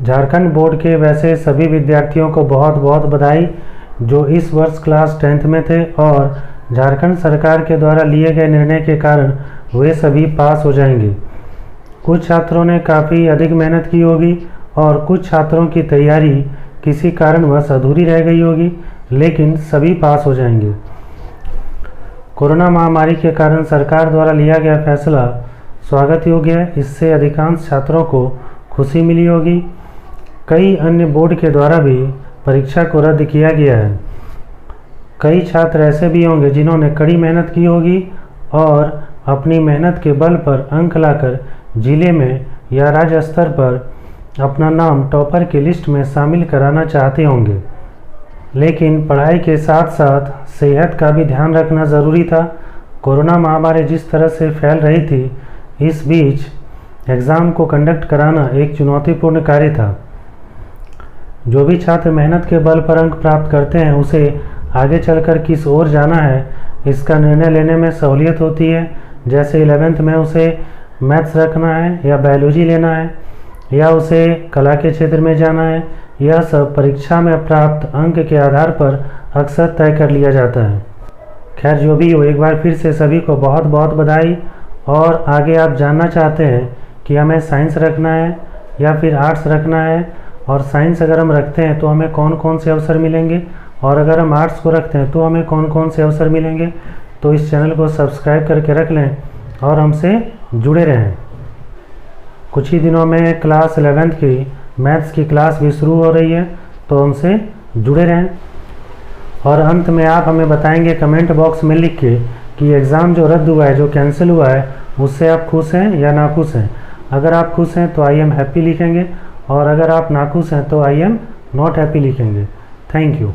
Jharkhand board के वैसे सभी विद्यार्थियों को बहुत बहुत बधाई जो इस वर्ष क्लास 10th में थे और झारखंड सरकार के द्वारा लिए गए निर्णय के कारण वे सभी पास हो जाएंगे। कुछ छात्रों ने काफ़ी अधिक मेहनत की होगी और कुछ छात्रों की तैयारी किसी कारणवश अधूरी रह गई होगी, लेकिन सभी पास हो जाएंगे। कोरोना महामारी के कारण सरकार द्वारा लिया गया फैसला स्वागत योग्य है। इससे अधिकांश छात्रों को खुशी मिली होगी। कई अन्य बोर्ड के द्वारा भी परीक्षा को रद्द किया गया है। कई छात्र ऐसे भी होंगे जिन्होंने कड़ी मेहनत की होगी और अपनी मेहनत के बल पर अंक लाकर जिले में या राज्य स्तर पर अपना नाम टॉपर की लिस्ट में शामिल कराना चाहते होंगे। लेकिन पढ़ाई के साथ साथ सेहत का भी ध्यान रखना ज़रूरी था। कोरोना महामारी जिस तरह से फैल रही थी, इस बीच एग्ज़ाम को कंडक्ट कराना एक चुनौतीपूर्ण कार्य था। जो भी छात्र मेहनत के बल पर अंक प्राप्त करते हैं उसे आगे चलकर किस ओर जाना है इसका निर्णय लेने में सहूलियत होती है। जैसे 11th में उसे मैथ्स रखना है या बायोलॉजी लेना है या उसे कला के क्षेत्र में जाना है, यह सब परीक्षा में प्राप्त अंक के आधार पर अक्सर तय कर लिया जाता है। खैर जो भी हो, एक बार फिर से सभी को बहुत बहुत बधाई। और आगे आप जानना चाहते हैं कि हमें साइंस रखना है या फिर आर्ट्स रखना है, और साइंस अगर हम रखते हैं तो हमें कौन कौन से अवसर मिलेंगे, और अगर हम आर्ट्स को रखते हैं तो हमें कौन कौन से अवसर मिलेंगे, तो इस चैनल को सब्सक्राइब करके रख लें और हमसे जुड़े रहें। कुछ ही दिनों में क्लास 11th की मैथ्स की क्लास भी शुरू हो रही है, तो हमसे जुड़े रहें। और अंत में आप हमें बताएंगे कमेंट बॉक्स में लिख के कि एग्ज़ाम जो रद्द हुआ है, जो कैंसिल हुआ है, उससे आप खुश हैं या नाखुश हैं। अगर आप खुश हैं तो आई एम हैप्पी लिखेंगे, और अगर आप नाखुश हैं तो आई एम नॉट हैप्पी लिखेंगे। Thank you.